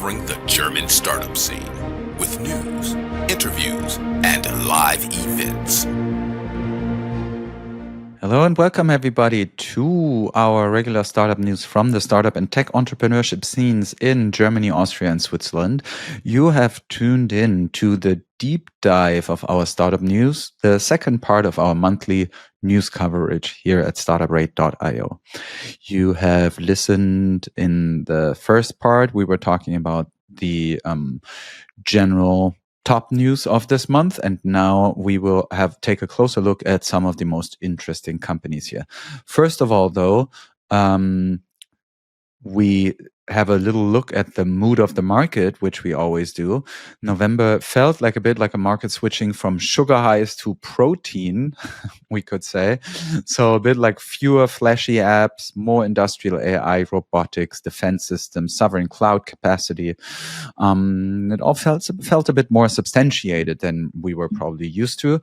covering the German startup scene with news, interviews, and live events. Hello and welcome everybody to our regular startup news from the startup and tech entrepreneurship scenes in Germany, Austria, and Switzerland. You have tuned in to the deep dive of our startup news, the second part of our monthly news coverage here at Startuprad.io. You have listened in the first part. We were talking about the general top news of this month, and now we will take a closer look at some of the most interesting companies here. First of all, though, we have a little look at the mood of the market, which we always do. November felt like a bit like a market switching from sugar highs to protein, we could say. So a bit like fewer flashy apps, more industrial AI, robotics, defense systems, sovereign cloud capacity. It all felt a bit more substantiated than we were probably used to.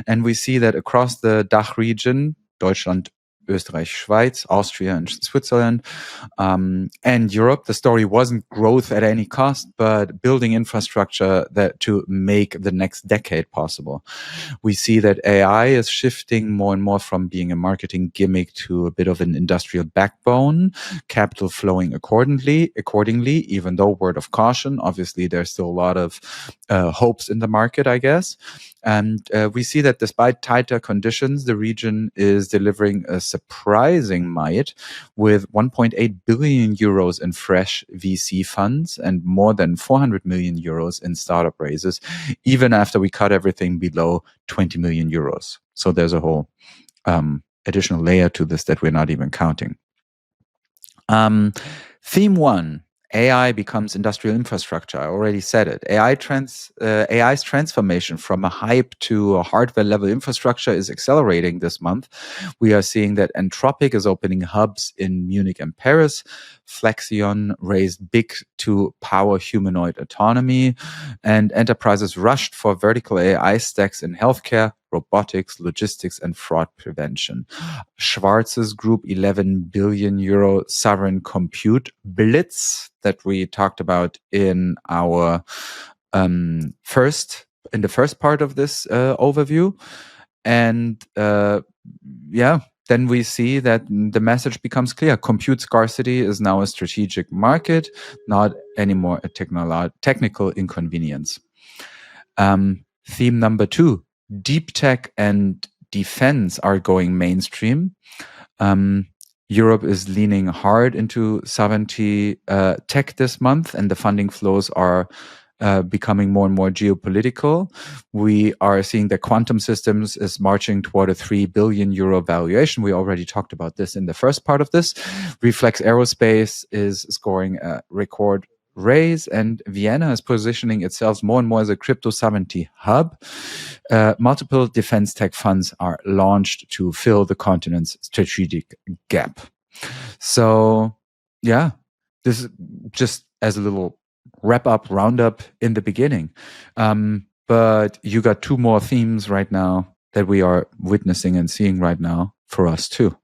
And we see that across the DACH region, Deutschland, Österreich, Schweiz, Austria, and Switzerland, and Europe, the story wasn't growth at any cost, but building infrastructure to make the next decade possible. We see that AI is shifting more and more from being a marketing gimmick to a bit of an industrial backbone, capital flowing accordingly, even though word of caution, obviously there's still a lot of hopes in the market, I guess. And we see that despite tighter conditions, the region is delivering a surprising might with 1.8 billion euros in fresh VC funds and more than 400 million euros in startup raises, even after we cut everything below 20 million euros. So there's a whole additional layer to this that we're not even counting. Theme 1. AI becomes industrial infrastructure. I already said it. AI's transformation from a hype to a hardware-level infrastructure is accelerating this month. We are seeing that Anthropic is opening hubs in Munich and Paris. Flexion raised big to power humanoid autonomy. And enterprises rushed for vertical AI stacks in healthcare, robotics, logistics, and fraud prevention. Schwarz's group 11 billion euro sovereign compute blitz that we talked about in our the first part of this overview. And then we see that the message becomes clear. Compute scarcity is now a strategic market, not anymore a technical inconvenience. Theme number 2. DeepTech and defense are going mainstream. Europe is leaning hard into sovereignty tech this month, and the funding flows are becoming more and more geopolitical. We are seeing that quantum systems is marching toward a 3 billion euro valuation. We already talked about this in the first part of this. Reflex Aerospace is scoring a record raise, and Vienna is positioning itself more and more as a crypto sovereignty hub. Multiple defense tech funds are launched to fill the continent's strategic gap. So, this is just as a little roundup in the beginning. But you got 2 more themes right now that we are witnessing and seeing right now for us too.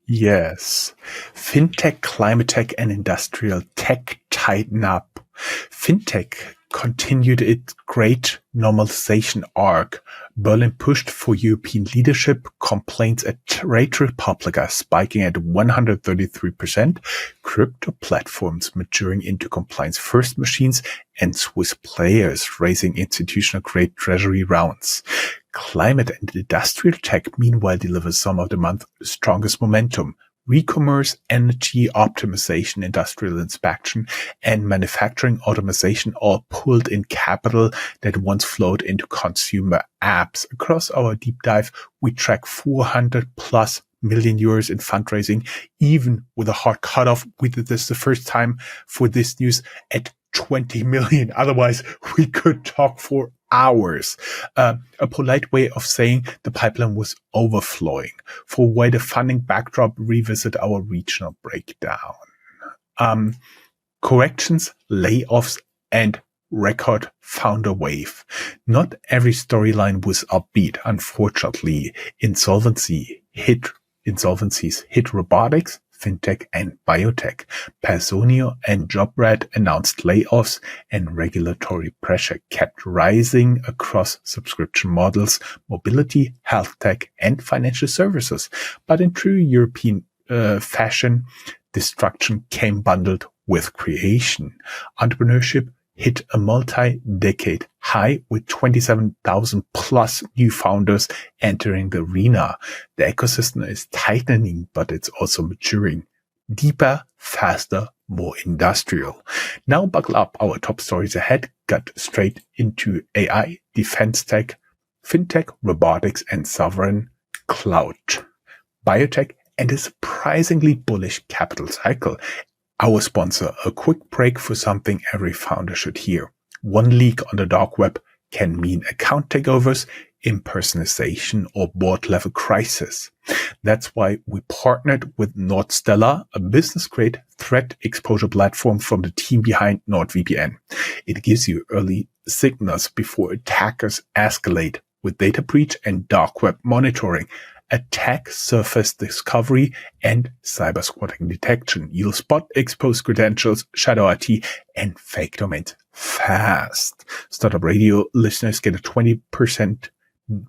Yes. Fintech, climate tech, and industrial tech tighten up. Fintech continued its great normalization arc. Berlin pushed for European leadership. Complaints at Trade Republica spiking at 133%. Crypto platforms maturing into compliance-first machines, and Swiss players raising institutional-grade treasury rounds. Climate and industrial tech, meanwhile, delivers some of the month's strongest momentum. Recommerce, energy optimization, industrial inspection, and manufacturing automation all pulled in capital that once flowed into consumer apps. Across our deep dive, we track 400 plus million euros in fundraising, even with a hard cutoff. We did this the first time for this news at 20 million. Otherwise, we could talk for hours. A polite way of saying the pipeline was overflowing. For wider funding backdrop, revisit our regional breakdown. Corrections, layoffs, and record founder wave. Not every storyline was upbeat. Unfortunately, insolvencies hit robotics, fintech, and biotech. Personio and JobRad announced layoffs, and regulatory pressure kept rising across subscription models, mobility, health tech, and financial services. But in true European fashion, destruction came bundled with creation. Entrepreneurship hit a multi-decade high with 27,000 plus new founders entering the arena. The ecosystem is tightening, but it's also maturing. Deeper, faster, more industrial. Now buckle up, our top stories ahead. Got straight into AI, defense tech, fintech, robotics, and sovereign cloud. Biotech and a surprisingly bullish capital cycle. Our sponsor, a quick break for something every founder should hear. One leak on the dark web can mean account takeovers, impersonation, or board-level crisis. That's why we partnered with Nordstellar, a business-grade threat exposure platform from the team behind NordVPN. It gives you early signals before attackers escalate with data breach and dark web monitoring, attack surface discovery, and cyber squatting detection. You'll spot exposed credentials, shadow IT, and fake domains fast. Startup Radio listeners get a 20%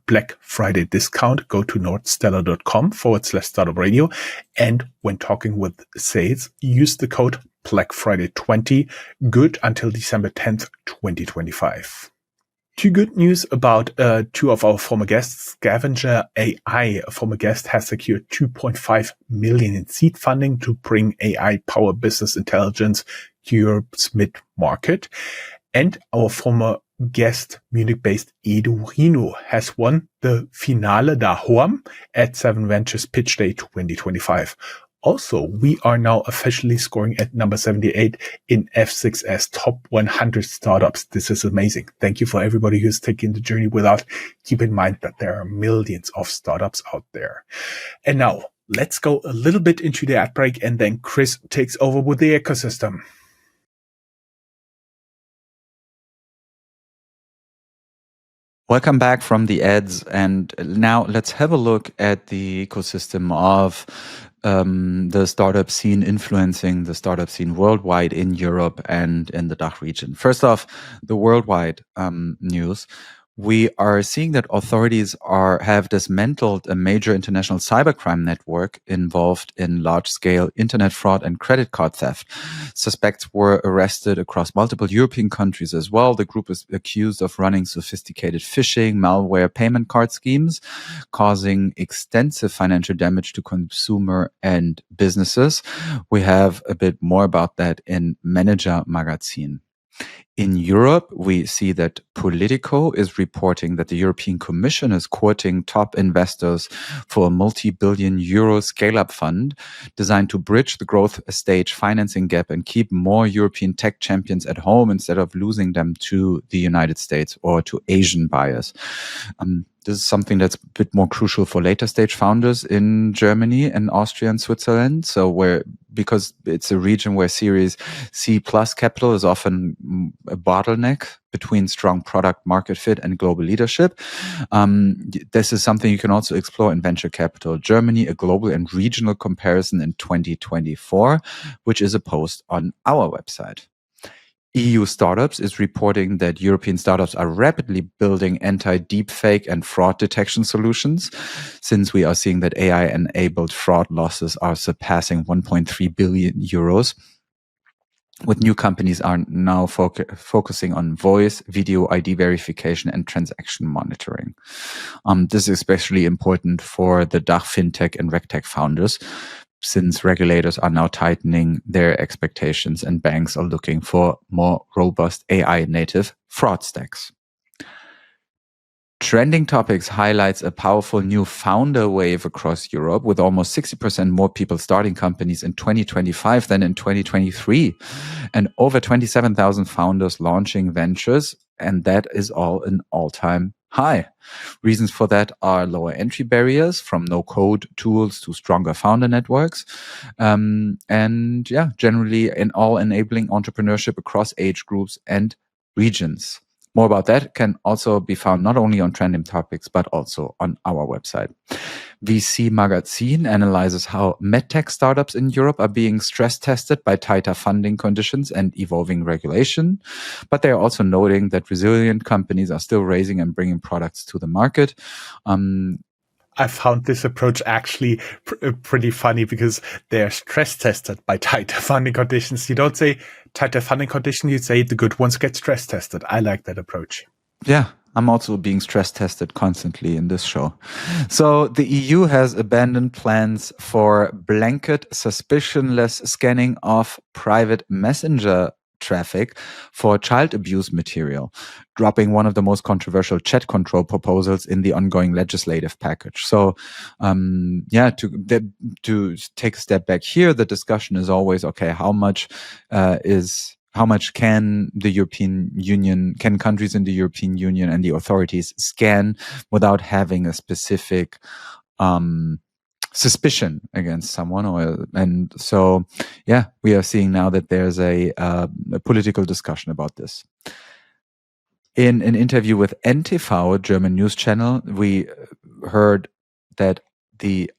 Black Friday discount. Go to nordstellar.com/startup radio. And when talking with sales, use the code Black Friday 20, good until December 10th, 2025. Two good news about two of our former guests. Scavenger AI, a former guest, has secured 2.5 million in seed funding to bring AI-powered business intelligence to Europe's mid-market. And our former guest, Munich-based Edurino, has won the Finale da Hoam at 7 Ventures Pitch Day 2025. Also, we are now officially scoring at number 78 in F6S Top 100 Startups. This is amazing. Thank you for everybody who's taking the journey with us. Keep in mind that there are millions of startups out there. And now, let's go a little bit into the ad break, and then Chris takes over with the ecosystem. Welcome back from the ads, and now let's have a look at the ecosystem of the startup scene influencing the startup scene worldwide in Europe and in the DACH region. First off, the worldwide news. We are seeing that authorities have dismantled a major international cybercrime network involved in large-scale internet fraud and credit card theft. Suspects were arrested across multiple European countries as well. The group is accused of running sophisticated phishing, malware, payment card schemes, causing extensive financial damage to consumer and businesses. We have a bit more about that in Manager Magazine. In Europe, we see that Politico is reporting that the European Commission is courting top investors for a multi-billion euro scale-up fund designed to bridge the growth stage financing gap and keep more European tech champions at home instead of losing them to the United States or to Asian buyers. This is something that's a bit more crucial for later stage founders in Germany and Austria and Switzerland. Because it's a region where Series C plus capital is often a bottleneck between strong product market fit and global leadership. This is something you can also explore in Venture Capital Germany, a global and regional comparison in 2024, which is a post on our website. EU Startups is reporting that European startups are rapidly building anti-deepfake and fraud detection solutions, since we are seeing that AI-enabled fraud losses are surpassing 1.3 billion euros. With new companies are now focusing on voice, video ID verification, and transaction monitoring. This is especially important for the DACH fintech and regtech founders, since regulators are now tightening their expectations and banks are looking for more robust AI-native fraud stacks. Trending Topics highlights a powerful new founder wave across Europe, with almost 60% more people starting companies in 2025 than in 2023, and over 27,000 founders launching ventures, and that is all an all-time high. Reasons for that are lower entry barriers, from no-code tools to stronger founder networks, generally in all enabling entrepreneurship across age groups and regions. More about that can also be found not only on Trending Topics, but also on our website. VC Magazine analyzes how medtech startups in Europe are being stress tested by tighter funding conditions and evolving regulation. But they're also noting that resilient companies are still raising and bringing products to the market. I found this approach actually pretty funny because they're stress tested by tighter funding conditions. You don't say tighter funding conditions, you say the good ones get stress tested. I like that approach. Yeah, I'm also being stress tested constantly in this show. So the EU has abandoned plans for blanket suspicionless scanning of private messenger traffic for child abuse material, dropping one of the most controversial chat control proposals in the ongoing legislative package. So, to take a step back here, the discussion is always, okay, how much can the European Union, can countries in the European Union and the authorities scan without having a specific suspicion against someone? We are seeing now that there's a political discussion about this. In an interview with NTV, a German news channel, we heard that the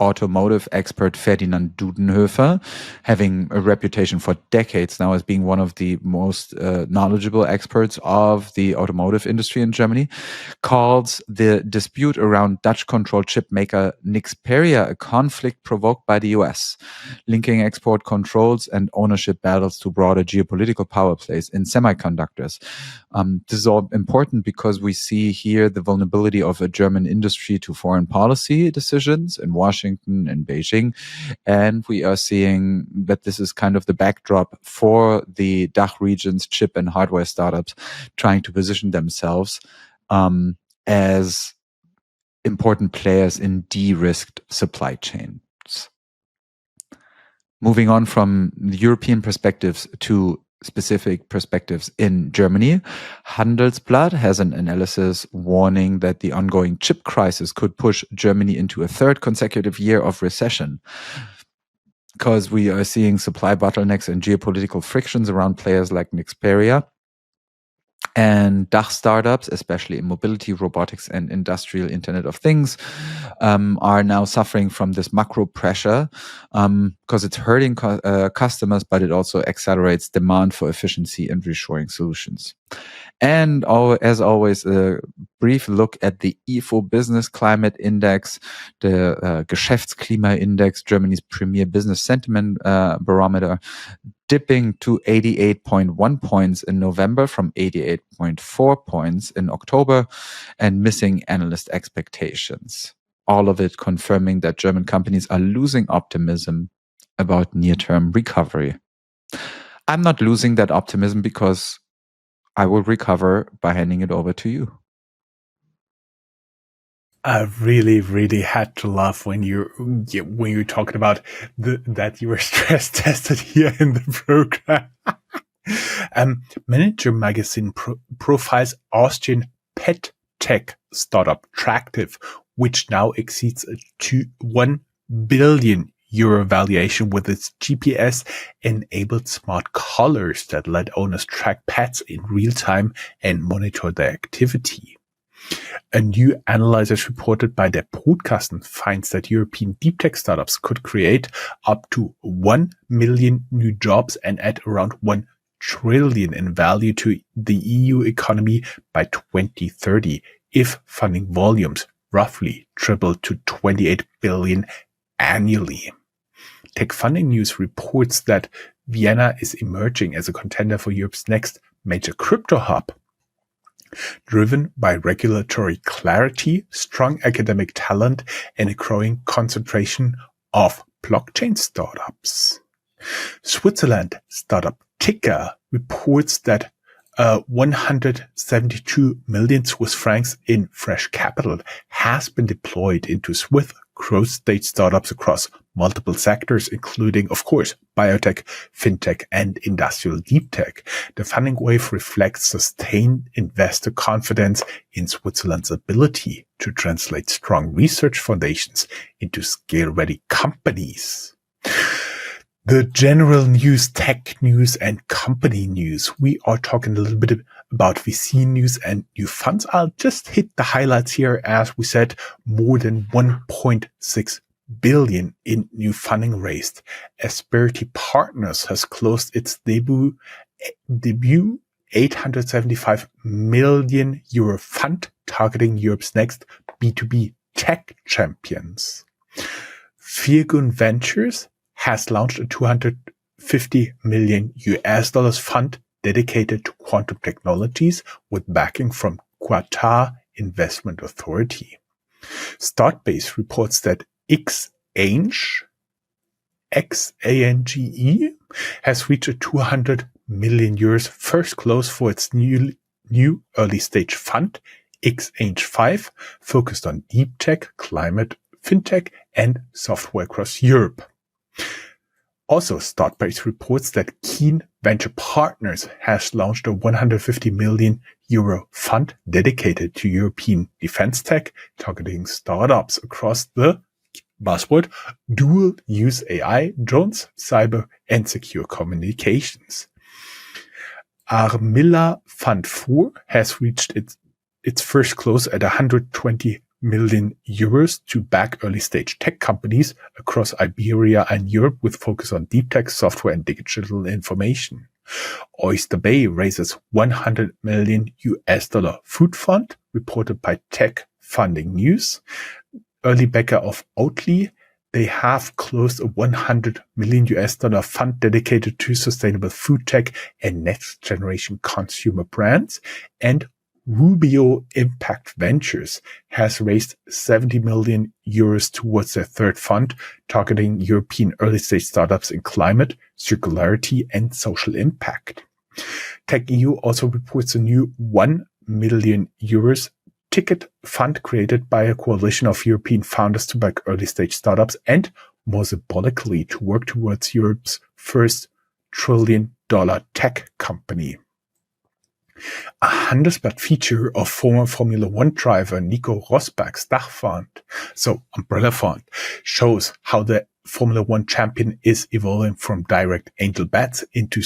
automotive expert Ferdinand Dudenhöfer, having a reputation for decades now as being one of the most knowledgeable experts of the automotive industry in Germany, calls the dispute around Dutch-controlled chip maker Nexperia a conflict provoked by the US, linking export controls and ownership battles to broader geopolitical power plays in semiconductors. This is all important because we see here the vulnerability of a German industry to foreign policy decisions in Washington and Beijing. And we are seeing that this is kind of the backdrop for the DACH region's chip and hardware startups trying to position themselves as important players in de-risked supply chains. Moving on from the European perspectives to specific perspectives in Germany, Handelsblatt has an analysis warning that the ongoing chip crisis could push Germany into a third consecutive year of recession, because we are seeing supply bottlenecks and geopolitical frictions around players like Nexperia. And DACH startups, especially in mobility, robotics, and industrial Internet of Things, are now suffering from this macro pressure because it's hurting customers, but it also accelerates demand for efficiency and reshoring solutions. And as always, a brief look at the IFO Business Climate Index, the Geschäftsklima-Index, Germany's premier business sentiment barometer, dipping to 88.1 points in November from 88.4 points in October, and missing analyst expectations. All of it confirming that German companies are losing optimism about near-term recovery. I'm not losing that optimism because I will recover by handing it over to you. I really, really had to laugh when you're talking about that you were stress tested here in the program. Manager Magazine profiles Austrian pet tech startup Tractive, which now exceeds a €1 billion valuation with its GPS-enabled smart collars that let owners track pets in real time and monitor their activity. A new analysis reported by Der Brutkasten finds that European deep tech startups could create up to 1 million new jobs and add around 1 trillion in value to the EU economy by 2030 if funding volumes roughly triple to 28 billion annually. Tech Funding News reports that Vienna is emerging as a contender for Europe's next major crypto hub, driven by regulatory clarity, strong academic talent, and a growing concentration of blockchain startups. Switzerland startup Ticker reports that 172 million Swiss francs in fresh capital has been deployed into Swiss growth stage startups across multiple sectors, including, of course, biotech, fintech, and industrial deep tech. The funding wave reflects sustained investor confidence in Switzerland's ability to translate strong research foundations into scale-ready companies. The general news, tech news, and company news. We are talking a little bit about VC news and new funds, I'll just hit the highlights here. As we said, more than 1.6 billion in new funding raised. Asperity Partners has closed its debut 875 million euro fund targeting Europe's next B2B tech champions. Virgun Ventures has launched a $250 million fund dedicated to quantum technologies with backing from Qatar Investment Authority. Startbase reports that Xange, X-A-N-G-E, has reached a 200 million euros first close for its new early stage fund, Xange 5, focused on deep tech, climate, fintech, and software across Europe. Also, Startbase reports that Keen Venture Partners has launched a 150 million euro fund dedicated to European defense tech, targeting startups across the buzzword dual-use AI, drones, cyber, and secure communications. Armilla Fund 4 has reached its first close at 120 million euros to back early-stage tech companies across Iberia and Europe with focus on deep tech, software, and digital information. Oyster Bay raises $100 million food fund, reported by Tech Funding News. Early backer of Oatly, they have closed a $100 million fund dedicated to sustainable food tech and next generation consumer brands. And Rubio Impact Ventures has raised 70 million euros towards their third fund, targeting European early-stage startups in climate, circularity, and social impact. TechEU also reports a new 1 million euros ticket fund created by a coalition of European founders to back early-stage startups and, more symbolically, to work towards Europe's first trillion-dollar tech company. A Handelsblatt feature of former Formula One driver Nico Rosberg's DACH fund, so umbrella fund, shows how the Formula One champion is evolving from direct angel bets into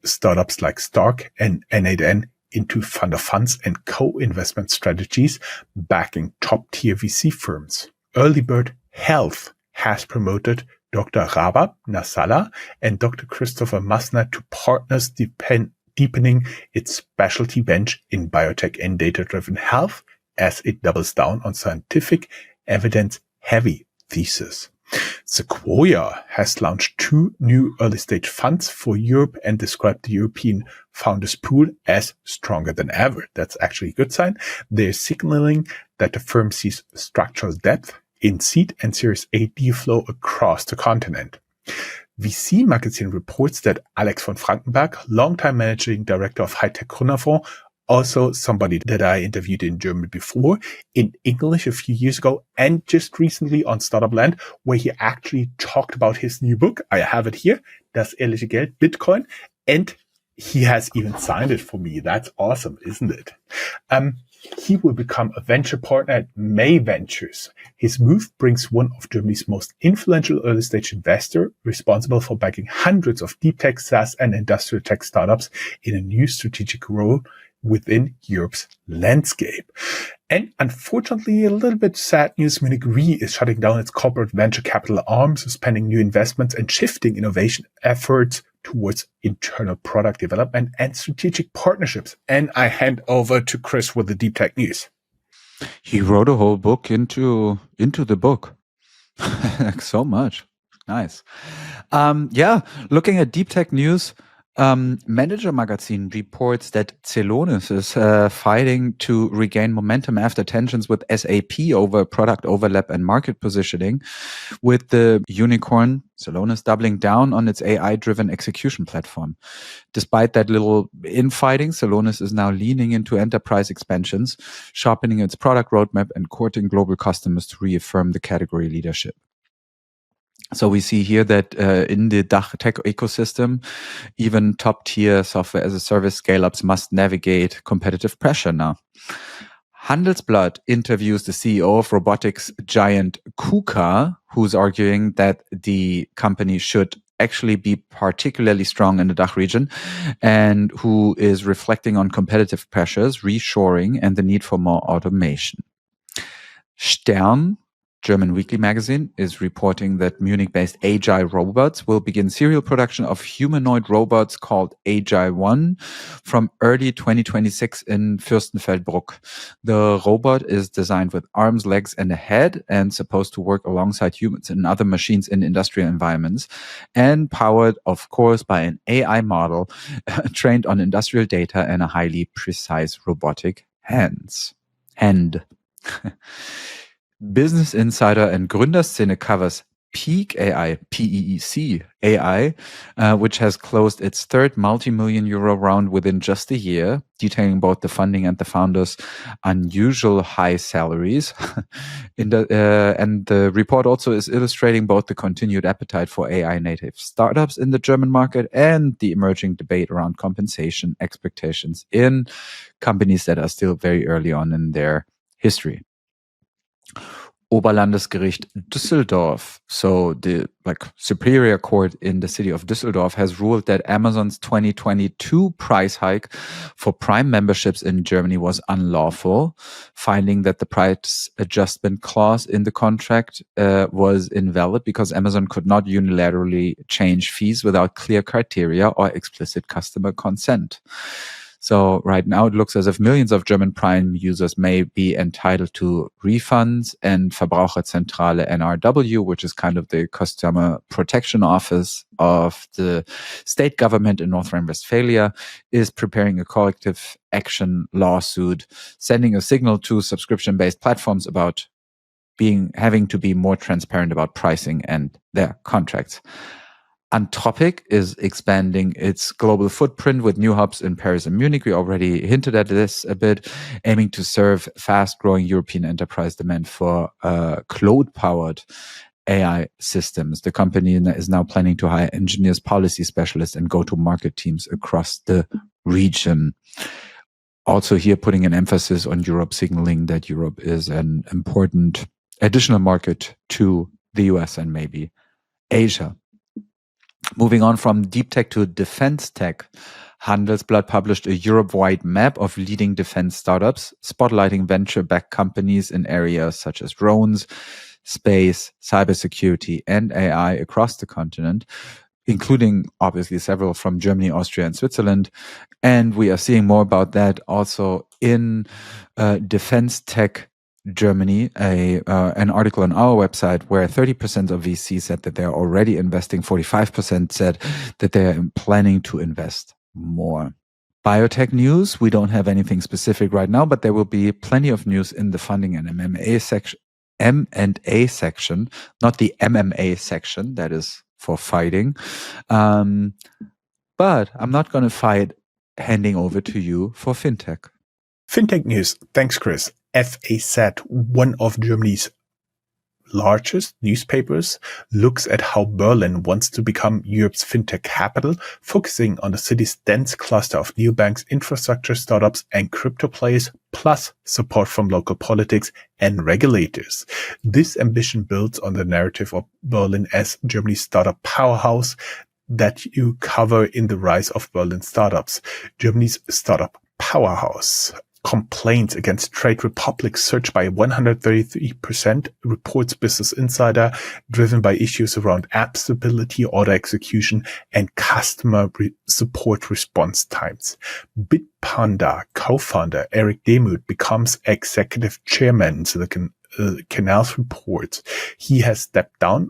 startups like Stark and N8N into fund of funds and co-investment strategies backing top-tier VC firms. Earlybird Health has promoted Dr. Rabab Nasala and Dr. Christopher Masner to partners deepening its specialty bench in biotech and data-driven health as it doubles down on scientific, evidence-heavy thesis. Sequoia has launched 2 new early-stage funds for Europe and described the European founders pool as stronger than ever. That's actually a good sign. They're signaling that the firm sees structural depth in seed and Series A deal flow across the continent. VC Magazine reports that Alex von Frankenberg, longtime managing director of Hightech Gründerfonds, also somebody that I interviewed in German before, in English a few years ago, and just recently on Startup Land, where he actually talked about his new book. I have it here, Das ehrliche Geld, Bitcoin, and he has even signed it for me. That's awesome, isn't it? He will become a venture partner at May Ventures. His move brings one of Germany's most influential early-stage investors, responsible for backing hundreds of deep tech, SaaS, and industrial tech startups in a new strategic role within Europe's landscape. And unfortunately, a little bit sad news, Munich Re is shutting down its corporate venture capital arm, suspending new investments and shifting innovation efforts towards internal product development and strategic partnerships. And I hand over to Chris with the deep tech news. He wrote a whole book into the book. So much. Nice. Looking at deep tech news, Manager Magazine reports that Celonis is fighting to regain momentum after tensions with SAP over product overlap and market positioning, with the unicorn Celonis doubling down on its AI-driven execution platform. Despite that little infighting, Celonis is now leaning into enterprise expansions, sharpening its product roadmap and courting global customers to reaffirm the category leadership. So we see here that in the DACH tech ecosystem, even top-tier software as a service scale-ups must navigate competitive pressure now. Handelsblatt interviews the CEO of robotics giant KUKA, who's arguing that the company should actually be particularly strong in the DACH region and who is reflecting on competitive pressures, reshoring, and the need for more automation. Stern, German weekly magazine, is reporting that Munich-based Agile Robots will begin serial production of humanoid robots called Agile 1 from early 2026 in Fürstenfeldbruck. The robot is designed with arms, legs, and a head and supposed to work alongside humans and other machines in industrial environments, and powered, of course, by an AI model trained on industrial data and a highly precise robotic hand. Business Insider and Gründerszene covers Peak AI, P-E-E-C AI, which has closed its third multi-million euro round within just a year, detailing both the funding and the founders' unusual high salaries. And the report also is illustrating both the continued appetite for AI-native startups in the German market and the emerging debate around compensation expectations in companies that are still very early on in their history. Oberlandesgericht Düsseldorf, so the superior court in the city of Düsseldorf, has ruled that Amazon's 2022 price hike for Prime memberships in Germany was unlawful, finding that the price adjustment clause in the contract was invalid because Amazon could not unilaterally change fees without clear criteria or explicit customer consent. So right now it looks as if millions of German Prime users may be entitled to refunds, and Verbraucherzentrale NRW, which is kind of the customer protection office of the state government in North Rhine-Westphalia, is preparing a collective action lawsuit, sending a signal to subscription-based platforms about having to be more transparent about pricing and their contracts. Anthropic is expanding its global footprint with new hubs in Paris and Munich. We already hinted at this a bit, aiming to serve fast-growing European enterprise demand for cloud-powered AI systems. The company is now planning to hire engineers, policy specialists, and go-to-market teams across the region. Also here putting an emphasis on Europe, signaling that Europe is an important additional market to the US and maybe Asia. Moving on from DeepTech to defense tech, Handelsblatt published a Europe-wide map of leading defense startups, spotlighting venture-backed companies in areas such as drones, space, cybersecurity, and AI across the continent, including obviously several from Germany, Austria, and Switzerland. And we are seeing more about that also in defense tech Germany, an article on our website where 30% of VCs said that they're already investing, 45% said that they're planning to invest more. Biotech news, we don't have anything specific right now, but there will be plenty of news in the funding and M&A section, not the MMA section, that is for fighting. But I'm not going to fight handing over to you for fintech. Fintech news. Thanks, Chris. FAZ, one of Germany's largest newspapers, looks at how Berlin wants to become Europe's fintech capital, focusing on the city's dense cluster of neobanks, infrastructure startups, and crypto players, plus support from local politics and regulators. This ambition builds on the narrative of Berlin as Germany's startup powerhouse that you cover in The Rise of Berlin Startups. Germany's startup powerhouse. Complaints against Trade Republic surged by 133%, reports Business Insider, driven by issues around app stability, order execution, and customer support response times. Bitpanda co-founder Eric Demuth becomes executive chairman, Silicon Canals reports. He has stepped down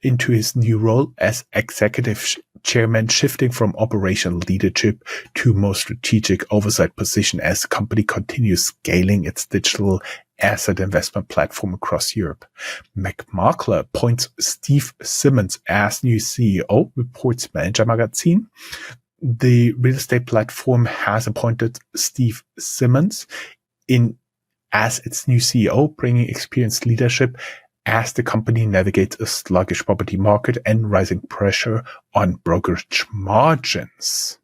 into his new role as executive chairman, shifting from operational leadership to more strategic oversight position as the company continues scaling its digital asset investment platform across Europe. McMakler appoints Steve Simmons as new CEO, reports Manager Magazine. The real estate platform has appointed Steve Simmons as its new CEO, bringing experienced leadership as the company navigates a sluggish property market and rising pressure on brokerage margins.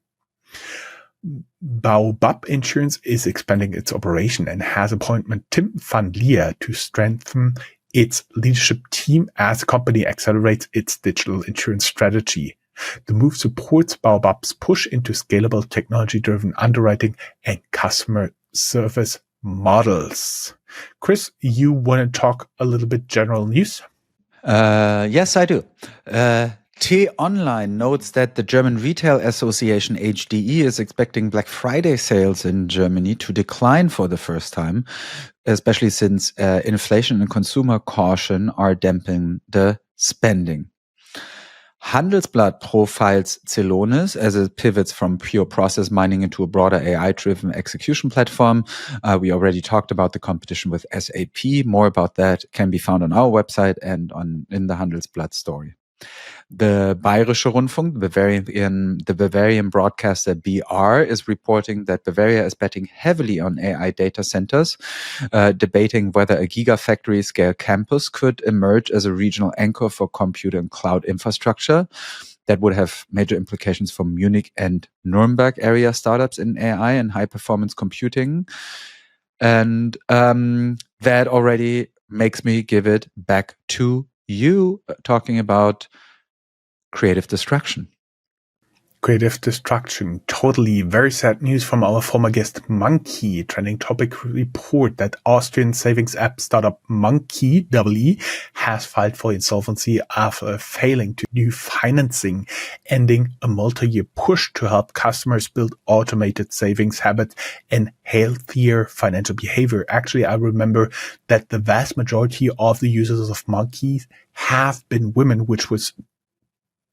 Baobab Insurance is expanding its operation and has appointed Tim van Leer to strengthen its leadership team as the company accelerates its digital insurance strategy. The move supports Baobab's push into scalable technology-driven underwriting and customer service models. Chris, you want to talk a little bit general news? Yes, I do. T-Online notes that the German Retail Association HDE is expecting Black Friday sales in Germany to decline for the first time, especially since inflation and consumer caution are damping the spending. Handelsblatt profiles Celonis as it pivots from pure process mining into a broader AI-driven execution platform. We already talked about the competition with SAP. More about that can be found on our website and in the Handelsblatt story. The Bayerische Rundfunk, the Bavarian broadcaster BR, is reporting that Bavaria is betting heavily on AI data centers, debating whether a gigafactory scale campus could emerge as a regional anchor for compute and cloud infrastructure. That would have major implications for Munich and Nuremberg area startups in AI and high performance computing. And that already makes me give it back to you, talking about creative destruction. Creative destruction. Totally very sad news from our former guest Monkey. Trending topic report that Austrian savings app startup Monkey EE has filed for insolvency after failing to do financing, ending a multi-year push to help customers build automated savings habits and healthier financial behavior. Actually, I remember that the vast majority of the users of Monkey have been women, which was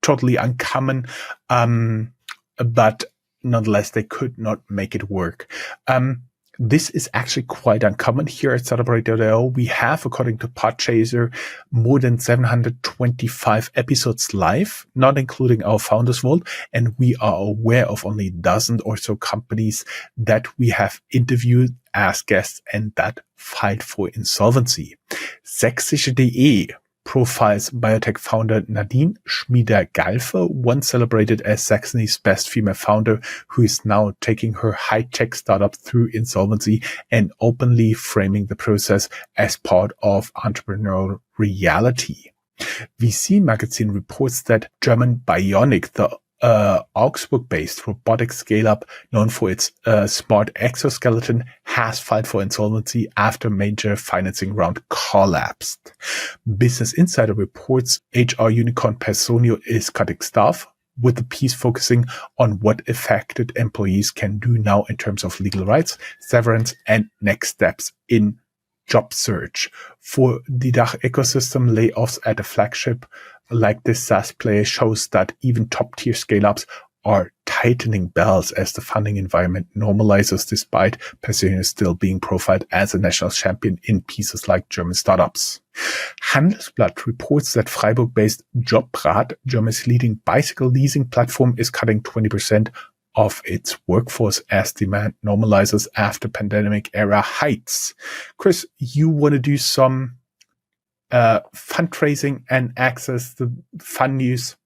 totally uncommon, but nonetheless, they could not make it work. This is actually quite uncommon here at Startuprad.io. We have, according to Podchaser, more than 725 episodes live, not including our Founders Vault, and we are aware of only a dozen or so companies that we have interviewed as guests and that filed for insolvency. Sächsische.de profiles biotech founder Nadine Schmieder-Galfe, once celebrated as Saxony's best female founder, who is now taking her high-tech startup through insolvency and openly framing the process as part of entrepreneurial reality. VC Magazine reports that German Bionic, the Augsburg-based robotic scale-up known for its smart exoskeleton, has filed for insolvency after major financing round collapsed. Business Insider reports HR unicorn Personio is cutting staff, with the piece focusing on what affected employees can do now in terms of legal rights, severance, and next steps in job search. For the DACH ecosystem, layoffs at a flagship like this SaaS player shows that even top-tier scale-ups are tightening belts as the funding environment normalizes, despite Personio still being profiled as a national champion in pieces like German startups. Handelsblatt reports that Freiburg-based Jobrad, Germany's leading bicycle leasing platform, is cutting 20% of its workforce as demand normalizes after pandemic era heights. Chris, you want to do some fundraising and access the fun news?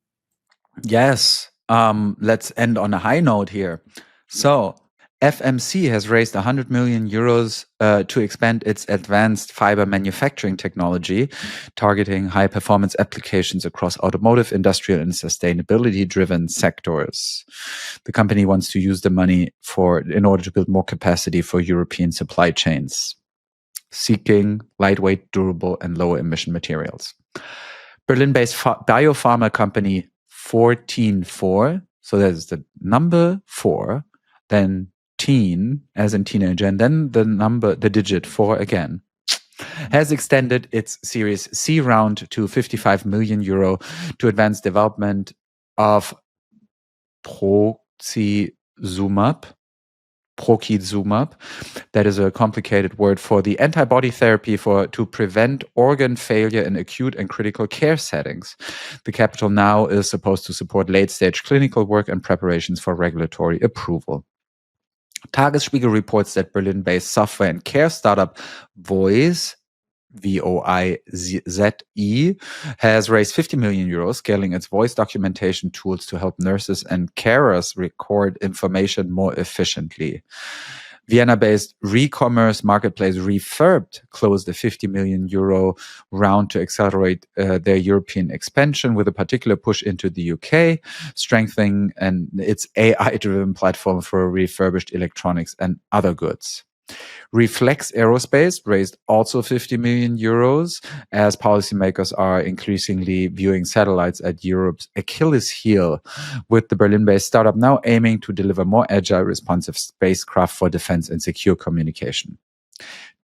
Yes. Let's end on a high note here. So FMC has raised 100 million euros to expand its advanced fiber manufacturing technology, targeting high performance applications across automotive, industrial, and sustainability driven sectors. The company wants to use the money in order to build more capacity for European supply chains, seeking lightweight, durable, and lower emission materials. Berlin-based biopharma company 144, so there's the number 4, then teen as in teenager, and then the digit 4 again, has extended its Series C round to 55 million euro to advance development of Proxizumab. That is a complicated word for the antibody therapy to prevent organ failure in acute and critical care settings. The capital now is supposed to support late-stage clinical work and preparations for regulatory approval. Tagesspiegel reports that Berlin-based software and care startup Voize, VOIZE, has raised 50 million euros, scaling its voice documentation tools to help nurses and carers record information more efficiently. Vienna-based re-commerce marketplace Refurbed closed a 50 million euro round to accelerate their European expansion with a particular push into the UK, strengthening its AI-driven platform for refurbished electronics and other goods. Reflex Aerospace raised also 50 million euros as policymakers are increasingly viewing satellites as Europe's Achilles heel, with the Berlin-based startup now aiming to deliver more agile, responsive spacecraft for defense and secure communication.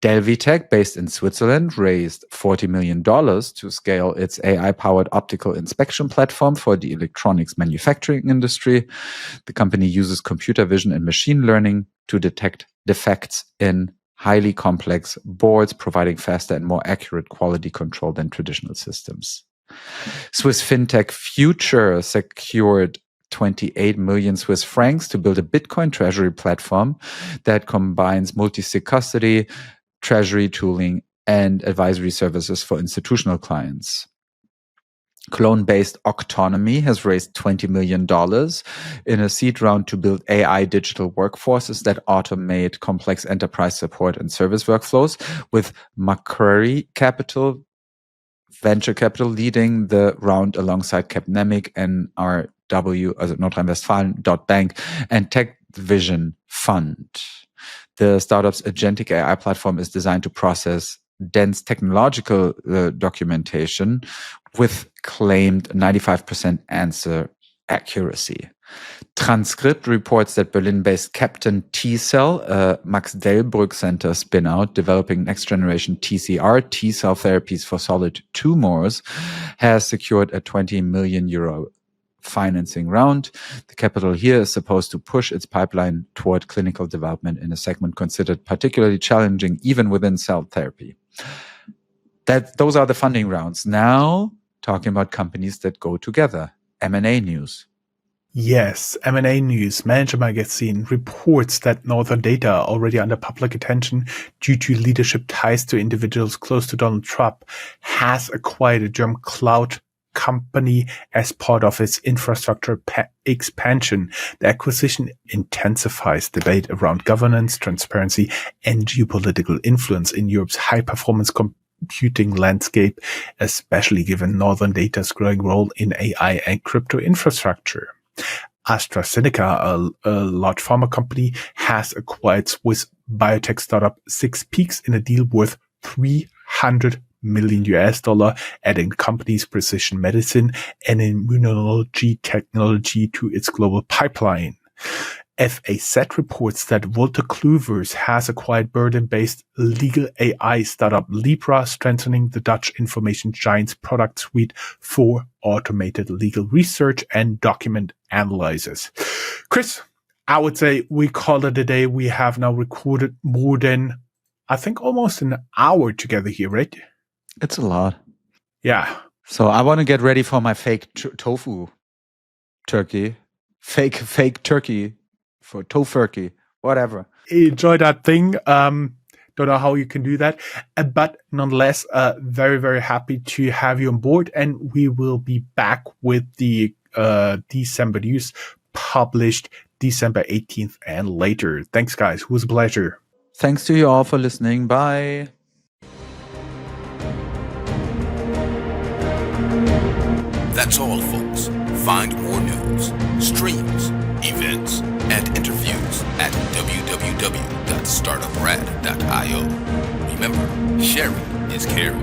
DelviTech, based in Switzerland, raised $40 million to scale its AI-powered optical inspection platform for the electronics manufacturing industry. The company uses computer vision and machine learning to detect defects in highly complex boards, providing faster and more accurate quality control than traditional systems. Swiss fintech Future secured 28 million Swiss francs to build a Bitcoin treasury platform that combines multi-sig custody, treasury tooling, and advisory services for institutional clients. Clone-based Octonomy has raised $20 million in a seed round to build AI digital workforces that automate complex enterprise support and service workflows, with Macquarie Venture Capital leading the round alongside Capnemic, NRW, also Nordrhein-Westfalen, Bank, and Tech Vision Fund. The startup's agentic AI platform is designed to process dense technological documentation with claimed 95% answer accuracy. Transcript reports that Berlin-based Captain T-Cell, Max Delbrück Center spin-out developing next-generation TCR, T-cell therapies for solid tumors, has secured a 20 million euro financing round. The capital here is supposed to push its pipeline toward clinical development in a segment considered particularly challenging even within cell therapy. Those are the funding rounds. Now, talking about companies that go together. M&A news. Yes, M&A news. Manager Magazine reports that Northern Data, already under public attention due to leadership ties to individuals close to Donald Trump, has acquired a German cloud company as part of its infrastructure expansion. The acquisition intensifies debate around governance, transparency, and geopolitical influence in Europe's high-performance computing landscape, especially given Northern Data's growing role in AI and crypto infrastructure. AstraZeneca, a large pharma company, has acquired Swiss biotech startup Six Peaks in a deal worth $300 million, adding the company's precision medicine and immunology technology to its global pipeline. FAZ reports that Wolter Kluivers has acquired Berlin-based legal AI startup Libra, strengthening the Dutch information giant's product suite for automated legal research and document analysis. Chris, I would say we call it a day. We have now recorded more than, I think, almost an hour together here, right? It's a lot. Yeah. So I want to get ready for my fake tofu turkey. Fake turkey for tofurkey, whatever. Enjoy that thing. Don't know how you can do that. But nonetheless, very, very happy to have you on board. And we will be back with the December news published December 18th and later. Thanks, guys. It was a pleasure. Thanks to you all for listening. Bye. That's all, folks. Find more news, streams, events, and interviews at www.startuprad.io. Remember, sharing is caring.